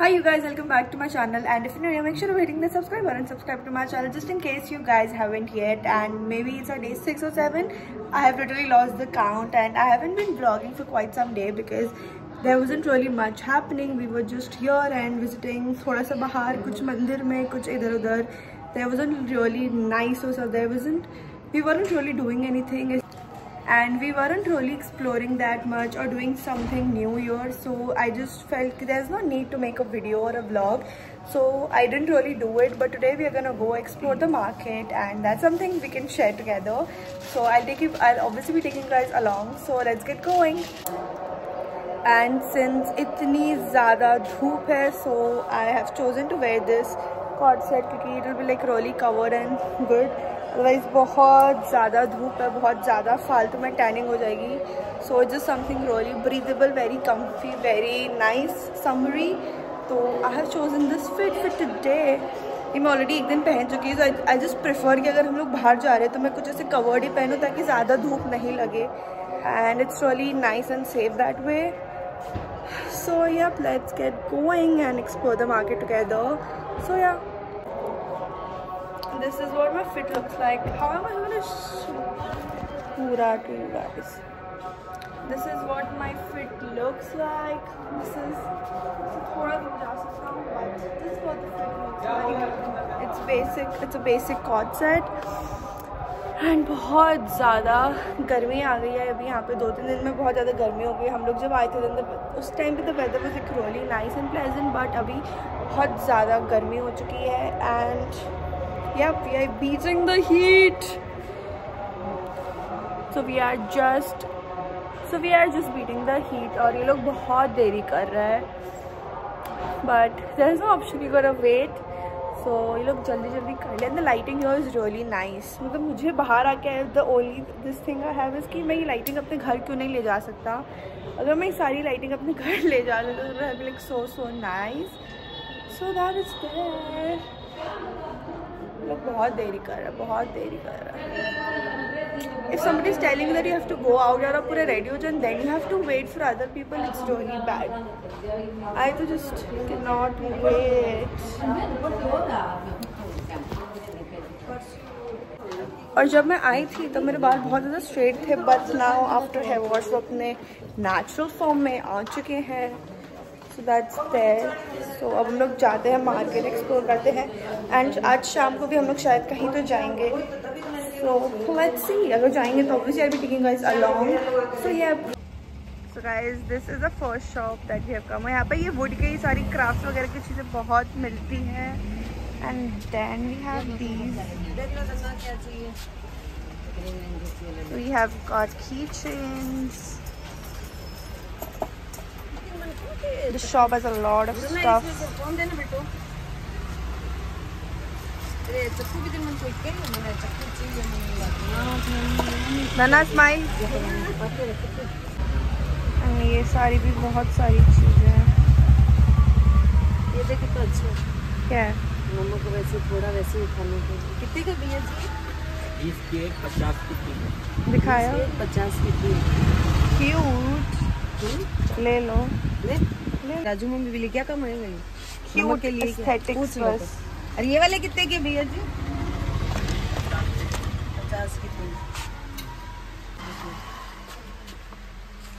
Hi you guys, welcome back to my channel, and if you're new, make sure to hitting the subscribe button, subscribe to my channel just in case you guys haven't yet. And maybe it's our day 6 or 7. I have literally lost the count and I haven't been vlogging for quite some day because there wasn't really much happening. We were just here and visiting thoda sa bahar, kuch mandir mein, kuch idhar udhar. There wasn't really nice or so we weren't really doing anything. And we weren't really exploring that much or doing something new here, so I just felt there's no need to make a video or a vlog, so I didn't really do it. But today we are gonna go explore the market, and that's something we can share together. So I'll obviously be taking you guys along, so let's get going. And since itni zyada dhoop hai, so I have chosen to wear this cord set because it will be like really covered and good. Otherwise बहुत ज़्यादा धूप है, बहुत ज़्यादा फालतू में tanning हो जाएगी. So just something really breathable, very comfy, very nice, summery. तो I have chosen this fit for today. ये मैं ऑलरेडी एक दिन पहन चुकी हूँ. आई जस्ट प्रेफर कि अगर हम लोग बाहर जा रहे हैं तो मैं कुछ ऐसे कवर्ड ही पहनूँ ताकि ज़्यादा धूप नहीं लगे. And it's really nice and safe that way. So yeah let's get going and explore the market together. So yeah this is what my fit looks like. How am I going to pura to you guys? This is what my fit looks like. This is थोड़ा दूर जा सकता हूँ, but this is what the fit looks like. It's basic. It's a basic cord set. And बहुत ज़्यादा गर्मी आ गई है अभी यहाँ पे. 2-3 दिन में बहुत ज़्यादा गर्मी हो गई. हम लोग जब आए थे अंदर उस टाइम पे the weather was like really nice and pleasant, but अभी बहुत ज़्यादा गर्मी हो चुकी है. And yep, we are beating the heat. So we are just beating the heat. और ये लोग बहुत देरी कर रहे हैं, but there is no option. You gotta wait. So ये लोग जल्दी कर लें. The lighting here is really nice. मतलब मुझे बाहर आके the only this thing I have is कि मैं ये लाइटिंग अपने घर क्यों नहीं ले जा सकता. अगर मैं सारी लाइटिंग अपने घर ले जा सकता तो it will be like so nice. So that is there. लोग बहुत देरी कर रहा है. If somebody is telling you that you have to go out और आप पूरे ready हो जाए and then you have to wait for other people, it's really bad. I तो just cannot wait. और जब मैं आई थी तो मेरे बाल बहुत ज़्यादा स्ट्रेट थे, but now after hair wash वो अपने नेचुरल फॉर्म में आ चुके हैं. So that's there. So अब हम लोग जाते हैं मार्केट, एक्सप्लोर करते हैं. एंड आज शाम को भी हम लोग शायद कहीं तो जाएंगे. So let's see. अगर जाएंगे तो obviously I'll be taking guys along. So yeah. So guys, this is the first shop that we have come. यहाँ पे ये वुड की सारी क्राफ्ट वगैरह की चीज़ें बहुत मिलती हैं. And then we have these. We have got keychains. The shop has a lot of stuff. Nana smile. And ये सारी भी बहुत सारी चीजें हैं. ये देखिए तो अच्छा क्या है. मम्मा को वैसे थोड़ा वैसे खाने को. कितने का भैया जी? 20 के 50 की थी. दिखाया 50 की थी. क्यूट. ले लो. राजू मम्मी भी ले. क्या कम है क्यूट के लिए एस्थेटिक्स बस. और ये वाले कितने के भैया जी? 50 की थी.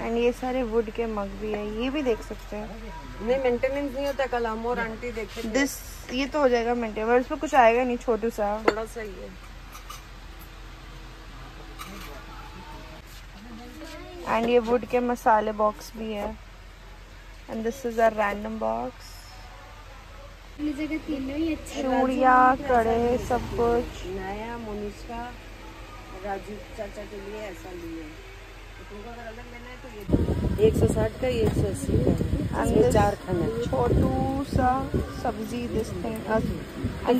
एंड ये सारे वुड के मग भी है. ये भी देख सकते हैं. नहीं मेंटेनेंस नहीं होता. कल हम और आंटी देखे दिस ये तो हो जाएगा मेंटेन, इसमें कुछ आएगा नहीं. छोटू सा थोड़ा सा ही है. एंड ये वुड के मसाले बॉक्स भी है. And this is a random box. चूड़िया कड़े सब कुछ नया. मोनिशा राजू चाचा के लिए ऐसा लिए. तुमको अगर अलग लेना है तो ये 160 का, ये 180 का. एंड 4 खाना. छोटू सा सब्जी दिस थिंग. एंड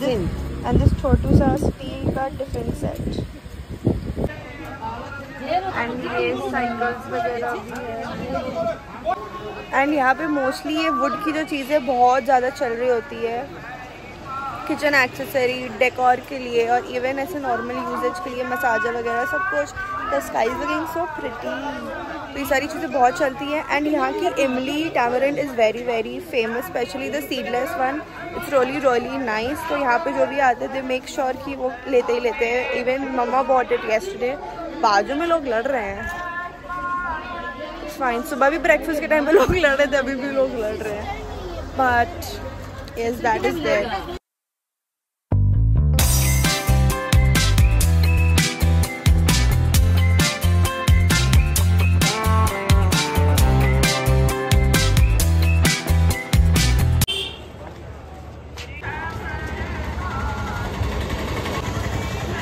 दिस छोटू सा स्टील का टिफिन सेट. एंड ये साइकिल्स वगैरह भी है. एंड यहाँ पे मोस्टली ये वुड की जो चीज़ें बहुत ज़्यादा चल रही होती है. किचन एक्सेसरी, डेकोर के लिए और इवन ऐसे नॉर्मल यूजेज के लिए, मसाजा वगैरह सब कुछ. The sky is looking so pretty. तो ये सारी चीज़ें बहुत चलती हैं। एंड यहाँ की इमली tamarind is very very famous, specially the seedless one. It's really nice. तो यहाँ पे जो भी आते थे मेक श्योर कि वो लेते ही लेते हैं। Even mumma bought it yesterday. बाजू में लोग लड़ रहे हैं, इट्स फाइन। सुबह भी ब्रेकफास्ट के टाइम पे लोग लड़ रहे थे, अभी भी लोग लड़ रहे हैं, but yes that is there.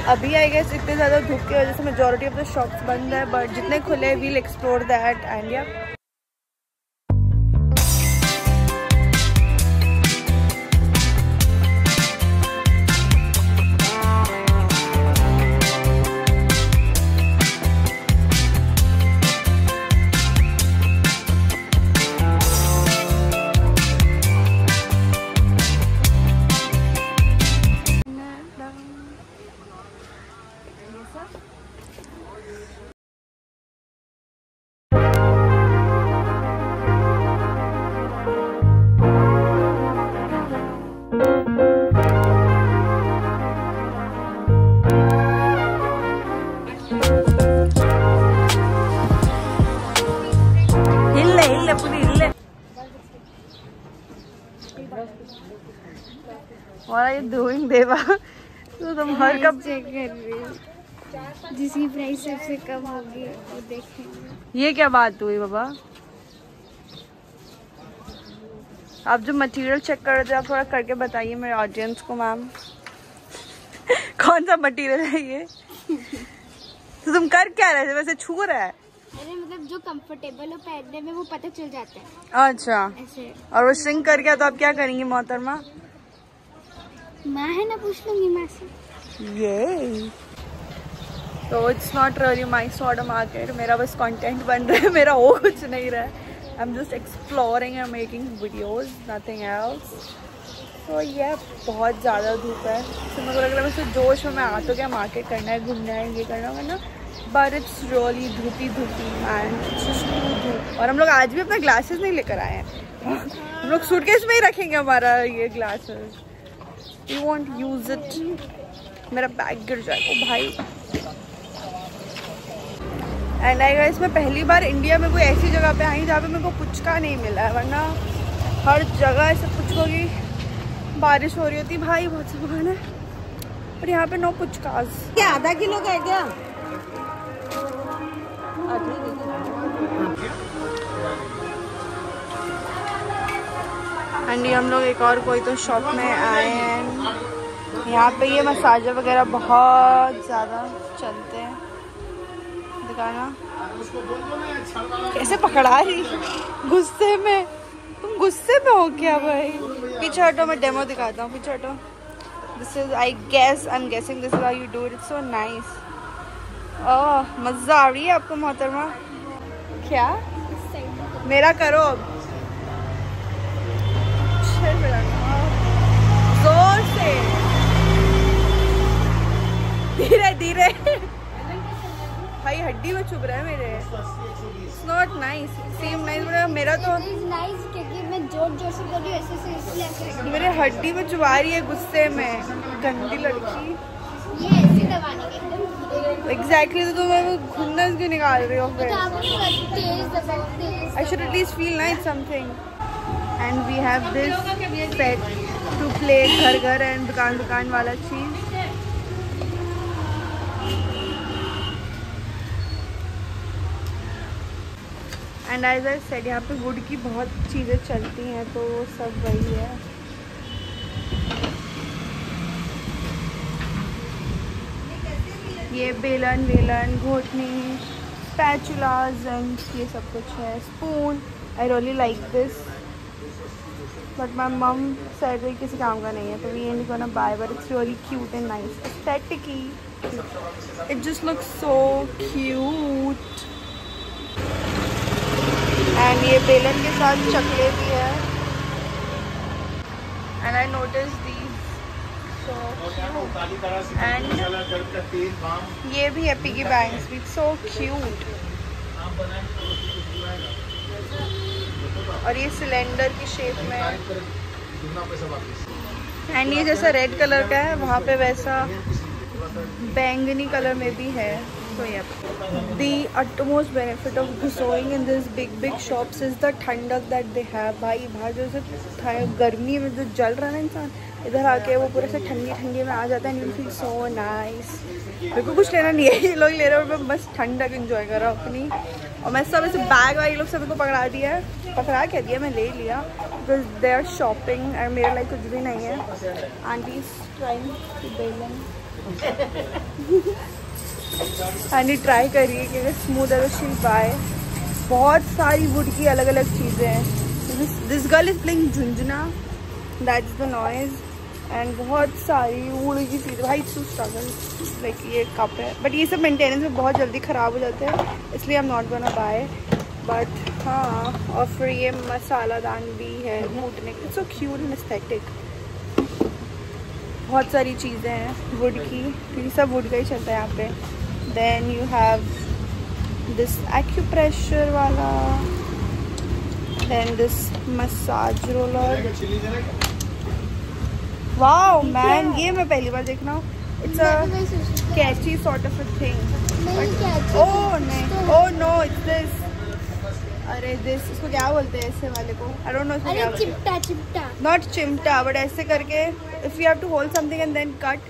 अभी आई गेस इतने ज़्यादा धूप की वजह से मेजॉरिटी ऑफ द शॉप्स बंद है, बट जितने खुले वील एक्सप्लोर दैट एंड या What are you doing, देवा? तो तुम हर कब चेक कर रही हो जिसकी प्राइस सबसे कम होगी वो देखेंगे। ये क्या बात हुई बाबा? आप जो मटेरियल चेक कर रहे थे आप थोड़ा करके बताइए मेरे ऑडियंस को मैम। कौन सा मटेरियल है ये? तो तुम कर क्या रहे थे? वैसे छू रहा है? अरे मतलब जो कंफर्टेबल हो पहनने में वो पता चल जाता है। अच्छा ऐसे। और वो श्रिंक कर गया तो आप क्या करेंगी मोहतरमा? माँ है ना, पूछ लूंगी माँ से। ये तो it's not really my sort of market. मेरा बस कंटेंट बन रहा है, मेरा वो कुछ नहीं रहा है। आई am just exploring and making videos, nothing else. तो ये बहुत ज़्यादा धूप है, तो मेरे को लग रहा है मैं जोश में आ तो क्या मार्केट करना है, घूमना है, ये करना है ना, बट इट्स रियली धूपी एंड धूप। और हम लोग आज भी अपना ग्लासेस नहीं लेकर आए हैं। हम लोग सूटकेस में ही रखेंगे हमारा ये glasses. You won't use it. मेरा बैग गिर जाएगा भाई। एंड आई गाइस मैं पहली बार इंडिया में कोई ऐसी जगह पे आई जहाँ पे मेरे को पुचका नहीं मिला है, वरना हर जगह ऐसे पुचकों की बारिश हो रही होती भाई, बहुत सामान है, पर यहाँ पे नो पुचकास। क्या आधा किलो का है क्या? एंड हम लोग एक और कोई तो शॉप में आए हैं। यहाँ पे ये मसाजर वगैरह बहुत ज़्यादा चलते हैं। दिखाना कैसे पकड़ा रही गुस्से में। तुम गुस्से में हो क्या भाई? पीछे हटो, मैं डेमो दिखाता हूँ। पीछे हटो। This is I am guessing this is how you do it. It's so nice. Oh मज़ा आ रही है आपको मोहतरमा? क्या मेरा करो अब जोर से, धीरे धीरे। भाई हड्डी में चुभ रहा है मेरे। It's not nice, same nice मेरा तो नाइस क्योंकि मैं जोर जोर से कर रही हूँ, ऐसे मेरे हड्डी में चुभा रही है गुस्से में, गंदी लड़की। ये ऐसे दबाने के एकदम एग्जैक्टली। तो तुम खुन्नस क्यों निकाल रही हो फिर? तेज दबाओ, तेज। I should at least feel nice something. And we have this pet to play घर घर and दुकान दुकान वाला चीज। And as I said यहाँ पे वुड की बहुत चीज़ें चलती हैं, तो वो सब वही है। ये बेलन वेलन घोटनी स्पैचुलास एंड ये सब कुछ है। Spoon I really like this, but my mum said ये किसी काम का नहीं है, तो we and gonna buy, but it's really cute and nice aesthetically. It just looks so cute. And ये बेलन के साथ चकले भी है। And I notice these so cute. And ये भी है पिगी बैंक्स भी, सो क्यूट। और ये सिलेंडर की शेप में है एंड ये जैसा रेड कलर का है वहाँ पे वैसा बैंगनी कलर में भी है। So yeah, the utmost benefit of going in this big shops is the ठंडक that they have। भाई बाहर जो से गर्मी में जो जल रहा है ना इंसान, इधर आके वो पूरे से ठंडी में आ जाता है and you feel so nice. मेरे को कुछ लेना नहीं है, ये लोग ले रहे हैं और मैं बस ठंडक एंजॉय कर रहा हूँ अपनी। और मैं सब ऐसे बैग वाले लोग सब को पकड़ा दिया है, पकड़ा क्या दिया, मैं ले लिया because they are shopping and मेरे लाइक कुछ भी नहीं है। आंटी ट्राइंग आंटी ट्राई करिए कि अगर स्मूथ है तो शी बाय। बहुत सारी वुड की अलग अलग चीज़ें हैं। दिस गर्ल इज प्लेइंग झुंझुना, दैट्स द नॉइज एंड बहुत सारी वुड की चीज़ें। भाई टू स्ट्रगल लाइक ये कप है बट ये सब मेंटेनेंस में बहुत जल्दी ख़राब हो जाते हैं इसलिए I am not gonna buy. But हाँ, और फिर ये मसाला दान भी है कूटने के, सो क्यूट एंड एस्थेटिक। बहुत सारी चीज़ें हैं वुड की, क्योंकि सब वुड का ही चलता है यहाँ पे। Then you have this acupressure वाला, then this massage roller. Wow man, ये मैं पहली बार देख रहा हूँ। It's a catchy sort of a thing. Oh नहीं, ओह नो, इट्स दिस। अरे दिस, इसको क्या बोलते हैं ऐसे वाले को? आई डोंट नो इसको क्या बोलते हैं। चिमटा नॉट चिमटा, बट ऐसे करके if you have to hold something and then cut,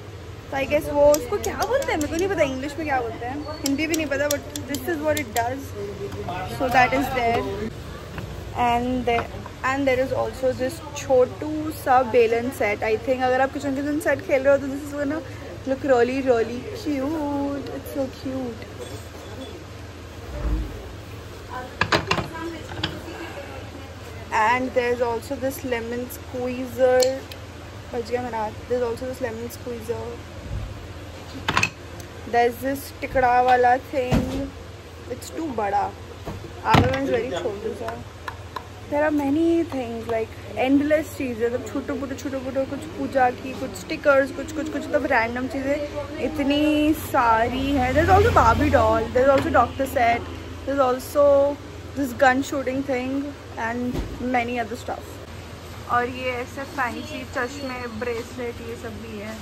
तो आई गेस वो उसको क्या बोलते हैं, मेरे को नहीं पता इंग्लिश में क्या बोलते हैं, हिंदी भी नहीं पता, but this is what it does. So that is there and there is also this छोटू सा बेलन सेट। आई थिंक अगर आप किचन किचन सेट खेल रहे हो तो this is gonna look really really cute. It's so cute. And there's also this lemon squeezer. There's also this lemon squeezer. There's this tikda wala thing. It's too bada. Other one is very छोटा सा. There are many things like endless चीज़ें, मतलब छोटे कुछ पूजा की, कुछ stickers, कुछ मतलब random चीज़ें इतनी सारी है। There's also Barbie doll. There's also doctor set. There's also this gun shooting thing and many other stuff. और ये ऐसे फैंसी चश्मे, ब्रेसलेट, ये सब भी है।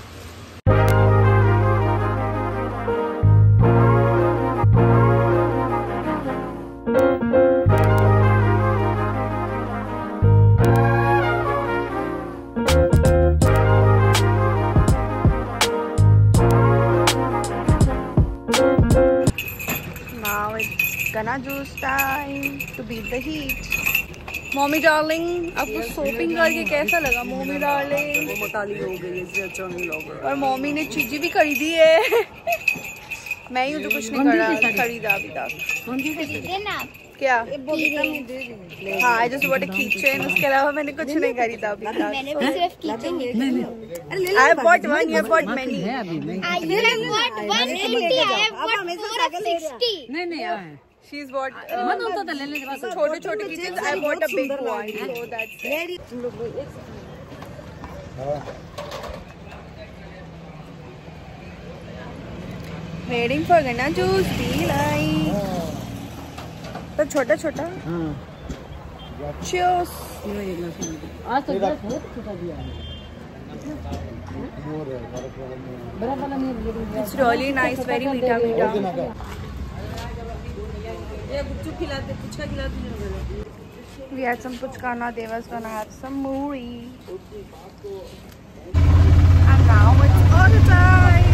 Now it's gonna juice time to beat the heat. Mummy darling, आपको shopping करके कैसा लगा? मम्मी डार्लिंग मोटाली हो गई, इससे अच्छा नहीं लगा। और मम्मी ने चीज़ें भी खरीदी है। मैं यूँ तो कुछ नहीं खरीदा अभी तक। क्या? हाँ, I just bought a keychain, उसके अलावा मैंने कुछ नहीं खरीदा अभी तक। मैंने भी सिर्फ कीचेन देखी। I bought one, you bought many. I have bought 180, I have bought 460. नहीं She's bought छोटे kitchen. I bought a big one, so that's it. Waiting for gana juice be like. तो छोटा Cheers. आज तो बहुत छोटा दिया है। It's really nice, very मीठा। We had some puchka, now Deva's gonna have some muri. And now it's all the time.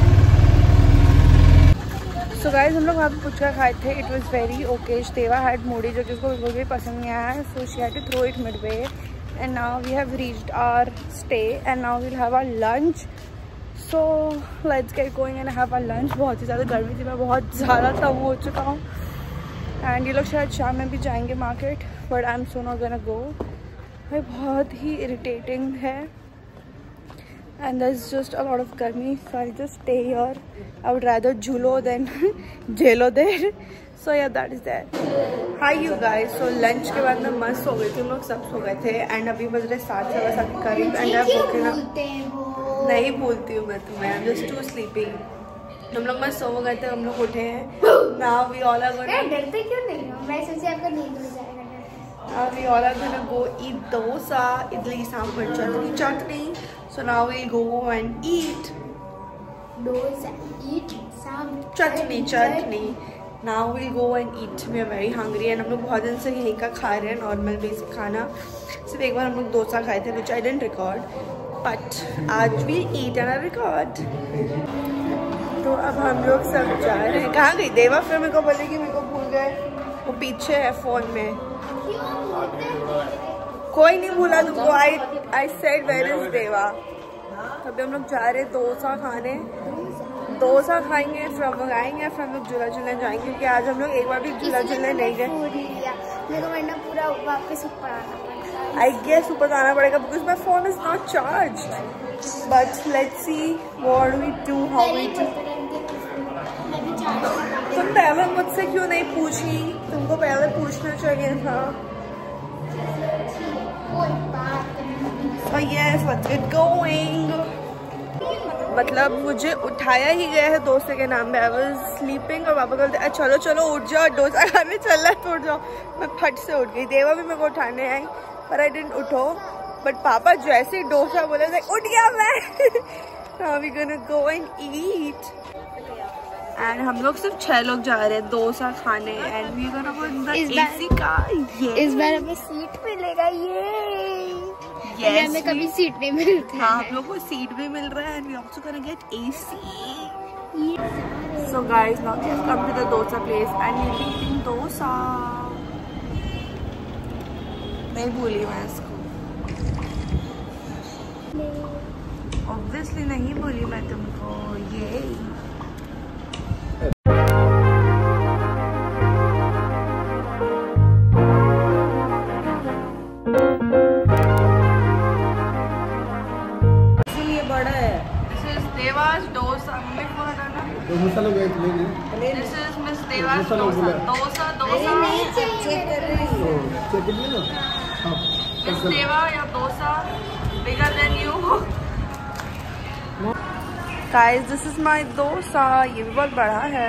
So guys, हम लोग वहाँ पे पुचका खाए थे. It was very okay. Deva had muri जो कि उसको बिल्कुल भी पसंद नहीं आया, so she had to throw it midway. And now we have reached our stay and now we'll have our lunch. So let's get going and have our lunch. बहुत ही ज़्यादा गर्मी थी, मैं बहुत ज़्यादा तंग हो चुका हूँ. एंड ये लोग शायद शाम में भी जाएंगे market, but I am so not gonna go. भाई बहुत ही इरिटेटिंग है and there is just a lot of गर्मी, so I just stay here. I would rather झूलो देन झेलो there. So yeah that is that. Hi you guys. So lunch के बाद मैं मस्त सो गई थी, लोग सब सो गए थे एंड अभी बज रहे 7:15 के करीब. एंड आप नहीं बोलती हूँ मैं तुम्हें, I am just too sleepy. हम लोग मस्त सो गए थे, हम लोग उठे हैं. Now we all are going. डरते क्यों नहीं हो? मैं सोची आपका नींद हो जाएगा. We all are gonna go eat dosa, idli, sambar, chutney. So now we'll go and eat dosa, eat some chutney. Now we'll go and eat. We are very hungry and हम लोग बहुत दिन से यहीं का खा रहे हैं नॉर्मल बेसिक खाना. सिर्फ एक बार हम लोग डोसा खाए थे which I didn't record, but आज we'll eat and I record. तो अब हम लोग सब जा रहे हैं. कहाँ गई देवा? फिर मेरे को बोलेगी मेरे को भूल गए. वो पीछे है फोन में. कोई नहीं भूला तुमको. I said where is देवा. अभी हम लोग जा रहे हैं डोसा खाने. डोसा खाएंगे, फिर हम लोग आएंगे, फिर हम लोग झूला झूलने जाएंगे क्योंकि आज हम लोग एक बार भी झूला झूलने नहीं गए. पूरा वापस ऊपर आना पड़ेगा. I guess ऊपर आना पड़ेगा because my phone is not charged. But let's see what we do, how we do. तुम पहले मुझसे क्यों नहीं पूछी? तुमको पहले पूछना चाहिए था. Oh yes, let's get going. मतलब मुझे उठाया ही गया है डोसे के नाम पे. आई वाज स्लीपिंग और पापा बोलते चलो चलो उठ जाओ, डोसा खाने चल रहा है तो उठ जाओ. मैं फट से उठ गई. देवा भी मेरे को उठाने आई पर आई डिडंट उठो. बट पापा जैसे ही डोसा बोले थे उठ गया मैं. Now we're gonna go and eat. And हम लोग सिर्फ 6 लोग जा रहे हैं डोसा खाने. And we gonna go in the AC car. इस बार हमें सीट मिलेगा. ये हमें कभी सीट नहीं मिलती. हाँ हम लोग को सीट भी मिल रहा है. And we also gonna get AC. So guys, now we've come to the dosa place and we'll be eating dosa. नहीं भूली मैं इसको. Obviously नहीं भूली मैं तुमको. ये Deva's dosa. मम्मी को हटाना. डोसा लोग लेंगे. This is Miss Deva's dosa. Dosa. Check कर लो. हाँ. Miss Deva, your dosa bigger than you. Guys, this is my dosa. ये भी बहुत बड़ा है.